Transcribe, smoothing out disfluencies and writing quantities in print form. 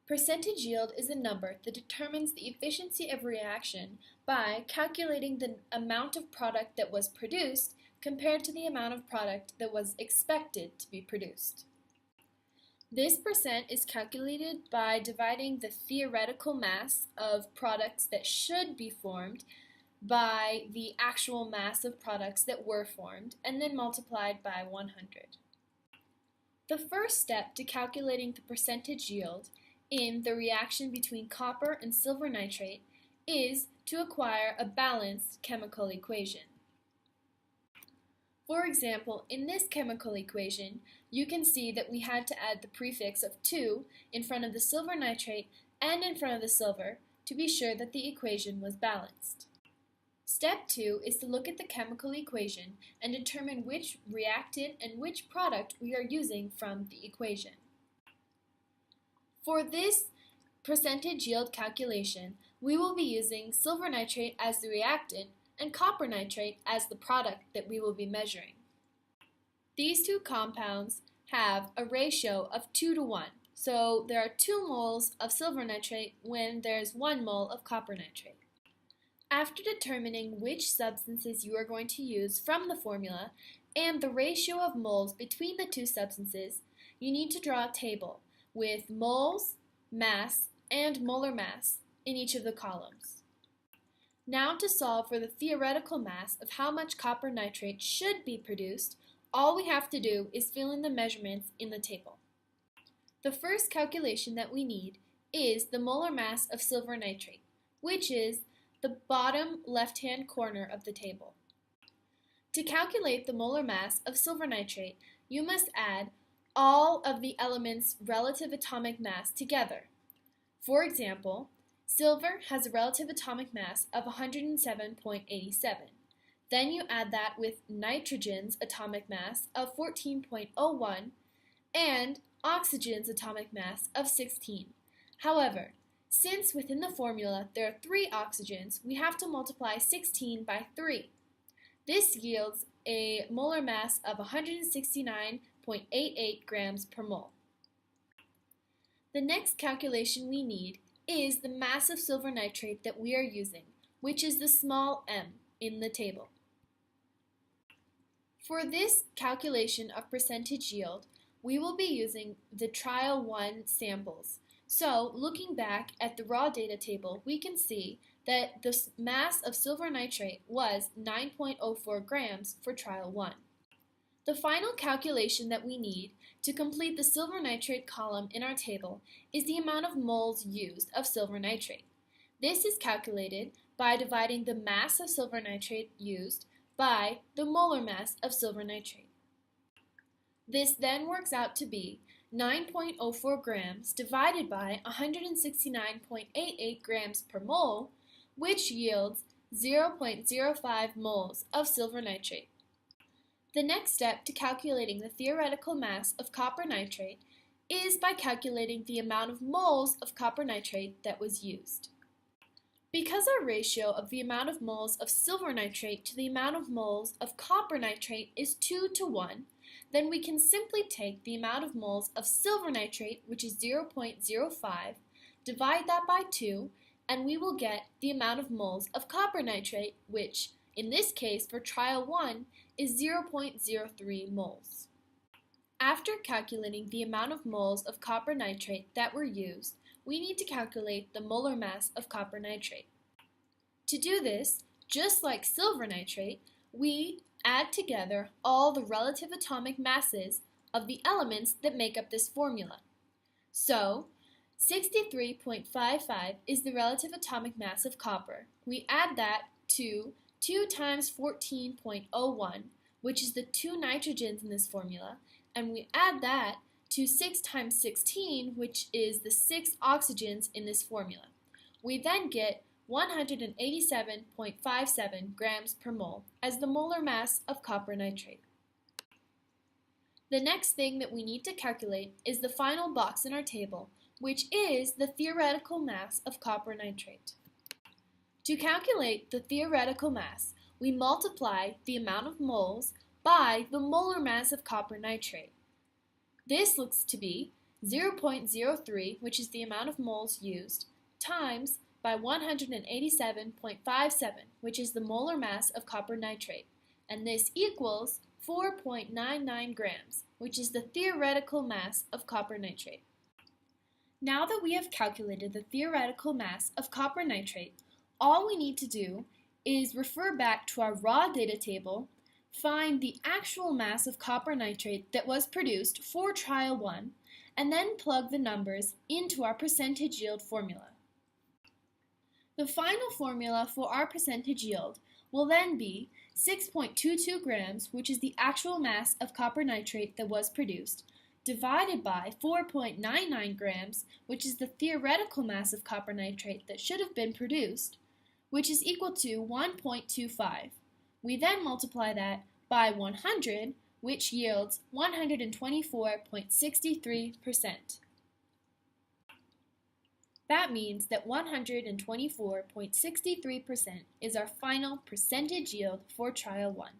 Percentage yield is a number that determines the efficiency of reaction by calculating the amount of product that was produced compared to the amount of product that was expected to be produced. This percent is calculated by dividing the theoretical mass of products that should be formed by the actual mass of products that were formed, and then multiplied by 100. The first step to calculating the percentage yield in the reaction between copper and silver nitrate is to acquire a balanced chemical equation. For example, in this chemical equation, you can see that we had to add the prefix of 2 in front of the silver nitrate and in front of the silver to be sure that the equation was balanced. Step 2 is to look at the chemical equation and determine which reactant and which product we are using from the equation. For this percentage yield calculation, we will be using silver nitrate as the reactant and copper nitrate as the product that we will be measuring. These two compounds have a ratio of 2 to 1, so there are 2 moles of silver nitrate when there's 1 mole of copper nitrate. After determining which substances you are going to use from the formula and the ratio of moles between the two substances, you need to draw a table with moles, mass, and molar mass in each of the columns. Now to solve for the theoretical mass of how much copper nitrate should be produced, all we have to do is fill in the measurements in the table. The first calculation that we need is the molar mass of silver nitrate, which is the bottom left-hand corner of the table. To calculate the molar mass of silver nitrate, you must add all of the elements' relative atomic mass together. For example, silver has a relative atomic mass of 107.87. Then you add that with nitrogen's atomic mass of 14.01 and oxygen's atomic mass of 16. However, since within the formula there are 3 oxygens, we have to multiply 16 by 3. This yields a molar mass of 169.88 grams per mole. The next calculation we need is the mass of silver nitrate that we are using, which is the small m in the table. For this calculation of percentage yield, we will be using the trial 1 samples. So, looking back at the raw data table, we can see that the mass of silver nitrate was 9.04 grams for trial 1. The final calculation that we need to complete the silver nitrate column in our table is the amount of moles used of silver nitrate. This is calculated by dividing the mass of silver nitrate used by the molar mass of silver nitrate. This then works out to be 9.04 grams divided by 169.88 grams per mole, which yields 0.05 moles of silver nitrate. The next step to calculating the theoretical mass of copper nitrate is by calculating the amount of moles of copper nitrate that was used. Because our ratio of the amount of moles of silver nitrate to the amount of moles of copper nitrate is 2 to 1, then we can simply take the amount of moles of silver nitrate, which is 0.05, divide that by 2, and we will get the amount of moles of copper nitrate, which, in this case for trial 1, is 0.03 moles. After calculating the amount of moles of copper nitrate that were used, we need to calculate the molar mass of copper nitrate. To do this, just like silver nitrate, we add together all the relative atomic masses of the elements that make up this formula. So, 63.55 is the relative atomic mass of copper. We add that to 2 times 14.01, which is the 2 nitrogens in this formula, and we add that to 6 times 16, which is the 6 oxygens in this formula. We then get 187.57 grams per mole as the molar mass of copper nitrate. The next thing that we need to calculate is the final box in our table, which is the theoretical mass of copper nitrate. To calculate the theoretical mass, we multiply the amount of moles by the molar mass of copper nitrate. This looks to be 0.03, which is the amount of moles used, times by 187.57, which is the molar mass of copper nitrate, and this equals 4.99 grams, which is the theoretical mass of copper nitrate. Now that we have calculated the theoretical mass of copper nitrate, all we need to do is refer back to our raw data table, find the actual mass of copper nitrate that was produced for trial 1, and then plug the numbers into our percentage yield formula. The final formula for our percentage yield will then be 6.22 grams, which is the actual mass of copper nitrate that was produced, divided by 4.99 grams, which is the theoretical mass of copper nitrate that should have been produced, which is equal to 1.25. We then multiply that by 100, which yields 124.63%. That means that 124.63% is our final percentage yield for trial 1.